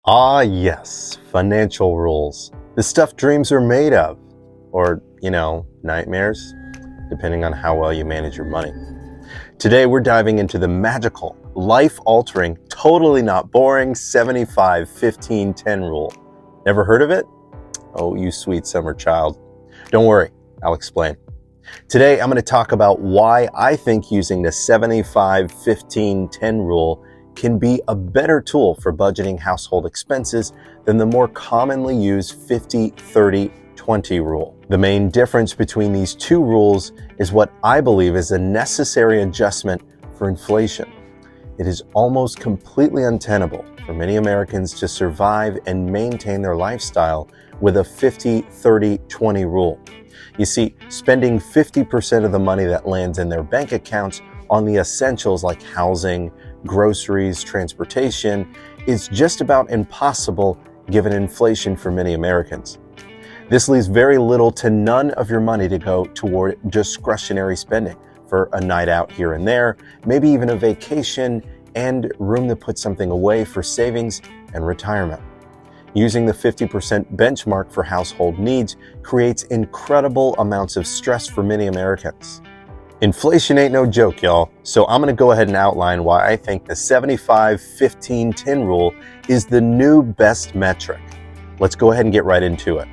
Ah, yes, financial rules. The stuff dreams are made of. Or, nightmares, depending on how well you manage your money. Today, we're diving into the magical, life-altering, totally not boring 75-15-10 rule. Never heard of it? Oh, you sweet summer child. Don't worry, I'll explain. Today, I'm going to talk about why I think using the 75-15-10 rule can be a better tool for budgeting household expenses than the more commonly used 50-30-20 rule. The main difference between these two rules is what I believe is a necessary adjustment for inflation. It is almost completely untenable for many Americans to survive and maintain their lifestyle with a 50-30-20 rule. You see, spending 50% of the money that lands in their bank accounts on the essentials like housing, groceries, transportation is just about impossible given inflation for many Americans. This leaves very little to none of your money to go toward discretionary spending for a night out here and there, maybe even a vacation, and room to put something away for savings and retirement. Using the 50% benchmark for household needs creates incredible amounts of stress for many Americans. Inflation ain't no joke, y'all, so I'm going to go ahead and outline why I think the 75-15-10 rule is the new best metric. Let's go ahead and get right into it.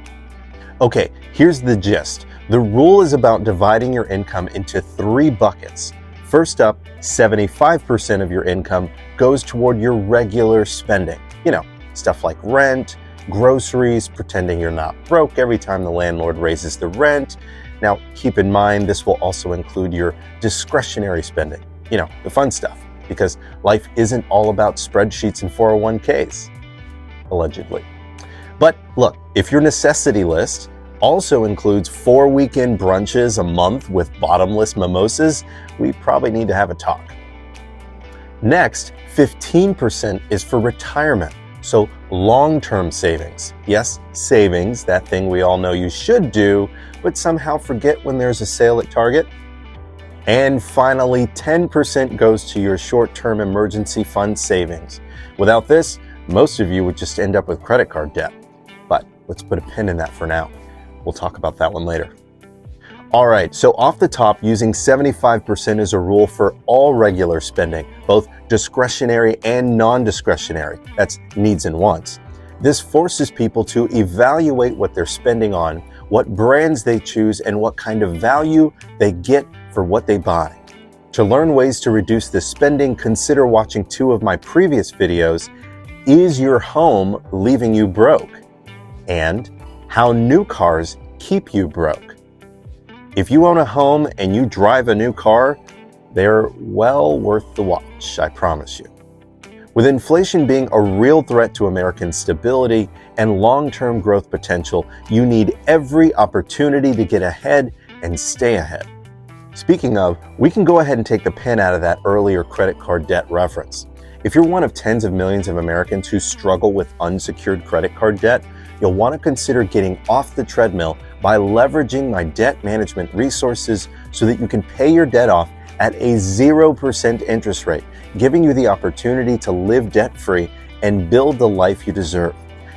Okay, here's the gist. The rule is about dividing your income into three buckets. First up, 75% of your income goes toward your regular spending. Stuff like rent, groceries, pretending you're not broke every time the landlord raises the rent. Now, keep in mind, this will also include your discretionary spending, the fun stuff, because life isn't all about spreadsheets and 401ks, allegedly. But look, if your necessity list also includes 4 weekend brunches a month with bottomless mimosas, we probably need to have a talk. Next, 15% is for retirement. So long-term savings. Yes, savings, that thing we all know you should do, but somehow forget when there's a sale at Target. And finally, 10% goes to your short-term emergency fund savings. Without this, most of you would just end up with credit card debt. But let's put a pin in that for now. We'll talk about that one later. All right, so off the top, using 75% is a rule for all regular spending, both discretionary and non-discretionary. That's needs and wants. This forces people to evaluate what they're spending on, what brands they choose, and what kind of value they get for what they buy. To learn ways to reduce this spending, consider watching 2 of my previous videos, Is Your Home Leaving You Broke? And How New Cars Keep You Broke. If you own a home and you drive a new car, they're well worth the watch, I promise you. With inflation being a real threat to American stability and long-term growth potential, you need every opportunity to get ahead and stay ahead. Speaking of, we can go ahead and take the pen out of that earlier credit card debt reference. If you're one of tens of millions of Americans who struggle with unsecured credit card debt, you'll want to consider getting off the treadmill by leveraging my debt management resources so that you can pay your debt off at a 0% interest rate, giving you the opportunity to live debt-free and build the life you deserve.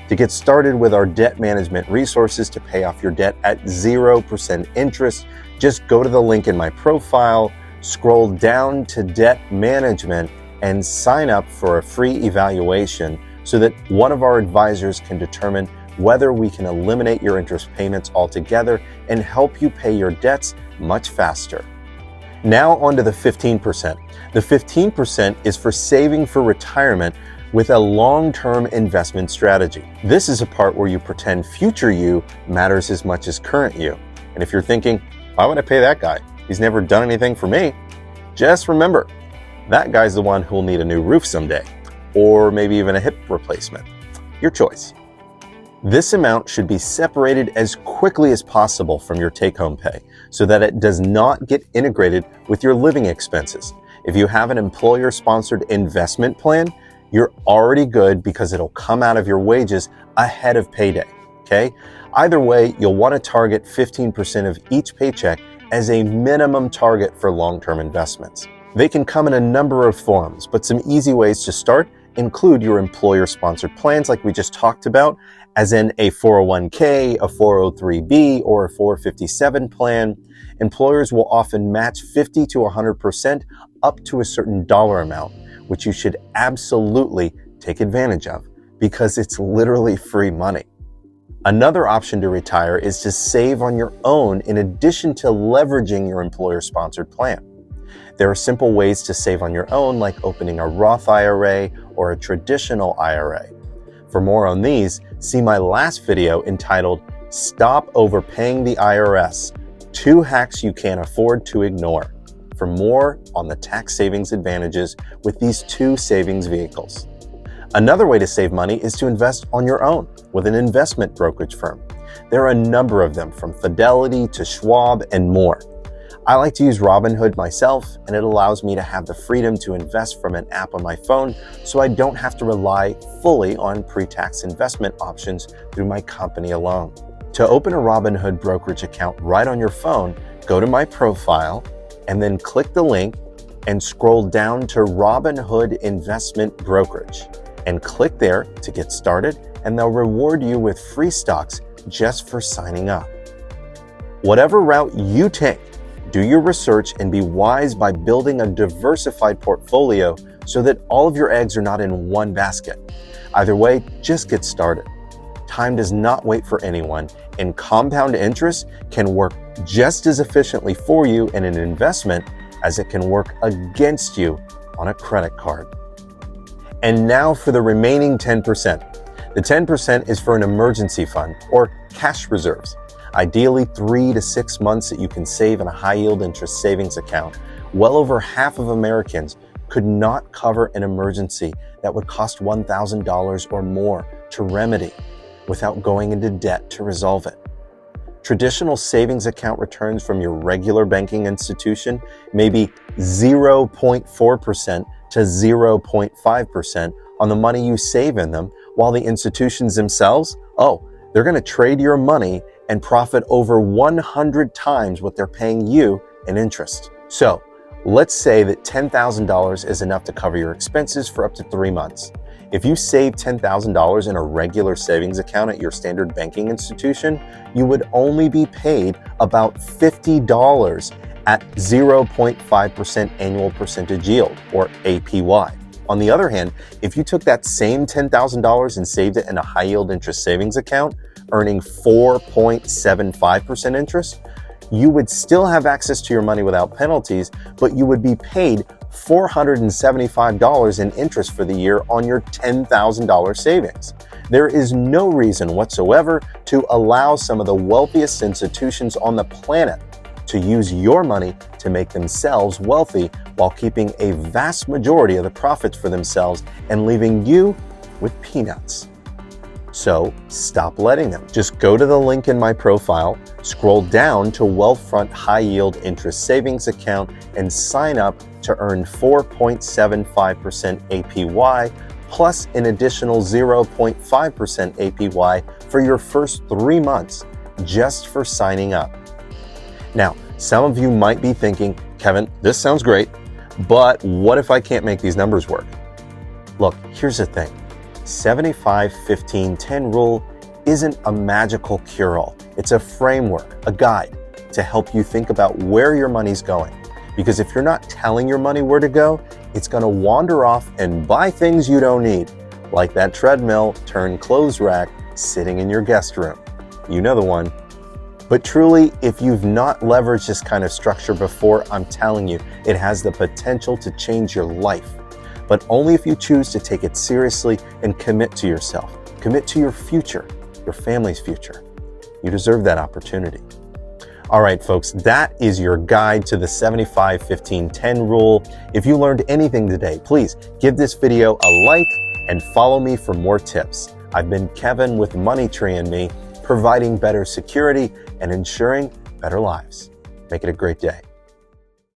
To get started with our debt management resources to pay off your debt at 0% interest, just go to the link in my profile, scroll down to debt management, and sign up for a free evaluation so that one of our advisors can determine whether we can eliminate your interest payments altogether and help you pay your debts much faster. Now on to the 15%. The 15% is for saving for retirement with a long-term investment strategy. This is a part where you pretend future you matters as much as current you. And if you're thinking, why would I pay that guy? He's never done anything for me. Just remember, that guy's the one who'll need a new roof someday, or maybe even a hip replacement. Your choice. This amount should be separated as quickly as possible from your take-home pay so that it does not get integrated with your living expenses. If you have an employer-sponsored investment plan, you're already good because it'll come out of your wages ahead of payday, okay? Either way, you'll want to target 15% of each paycheck as a minimum target for long-term investments. They can come in a number of forms, but some easy ways to start include your employer-sponsored plans like we just talked about, as in a 401k, a 403b, or a 457 plan. Employers will often match 50 to 100% up to a certain dollar amount, which you should absolutely take advantage of because it's literally free money. Another option to retire is to save on your own in addition to leveraging your employer-sponsored plan. There are simple ways to save on your own, like opening a Roth IRA or a traditional IRA. For more on these, see my last video entitled Stop Overpaying the IRS, 2 Hacks You Can't Afford to Ignore, for more on the tax savings advantages with these 2 savings vehicles. Another way to save money is to invest on your own with an investment brokerage firm. There are a number of them, from Fidelity to Schwab and more. I like to use Robinhood myself, and it allows me to have the freedom to invest from an app on my phone so I don't have to rely fully on pre-tax investment options through my company alone. To open a Robinhood brokerage account right on your phone, go to my profile and then click the link and scroll down to Robinhood Investment Brokerage and click there to get started, and they'll reward you with free stocks just for signing up. Whatever route you take, do your research and be wise by building a diversified portfolio so that all of your eggs are not in one basket. Either way, just get started. Time does not wait for anyone, and compound interest can work just as efficiently for you in an investment as it can work against you on a credit card. And now for the remaining 10%. The 10% is for an emergency fund or cash reserves. Ideally 3 to 6 months that you can save in a high-yield interest savings account. Well over half of Americans could not cover an emergency that would cost $1,000 or more to remedy without going into debt to resolve it. Traditional savings account returns from your regular banking institution may be 0.4% to 0.5% on the money you save in them, while the institutions themselves, they're going to trade your money and profit over 100 times what they're paying you in interest. So let's say that $10,000 is enough to cover your expenses for up to 3 months. If you save $10,000 in a regular savings account at your standard banking institution, you would only be paid about $50 at 0.5% annual percentage yield, or APY. On the other hand, if you took that same $10,000 and saved it in a high-yield interest savings account, earning 4.75% interest, you would still have access to your money without penalties, but you would be paid $475 in interest for the year on your $10,000 savings. There is no reason whatsoever to allow some of the wealthiest institutions on the planet to use your money to make themselves wealthy while keeping a vast majority of the profits for themselves and leaving you with peanuts. So stop letting them. Just go to the link in my profile, scroll down to Wealthfront High Yield Interest Savings Account, and sign up to earn 4.75% APY plus an additional 0.5% APY for your first 3 months just for signing up. Now, some of you might be thinking, Kevin, this sounds great, but what if I can't make these numbers work? Look, here's the thing. 75-15-10 rule isn't a magical cure-all. It's a framework, a guide to help you think about where your money's going. Because if you're not telling your money where to go, it's going to wander off and buy things you don't need, like that treadmill turned clothes rack sitting in your guest room. You know the one. But truly, if you've not leveraged this kind of structure before, I'm telling you, it has the potential to change your life. But only if you choose to take it seriously and commit to yourself. Commit to your future, your family's future. You deserve that opportunity. All right, folks, that is your guide to the 75-15-10 rule. If you learned anything today, please give this video a like and follow me for more tips. I've been Kevin with MoneyTreeAndMe, providing better security and ensuring better lives. Make it a great day.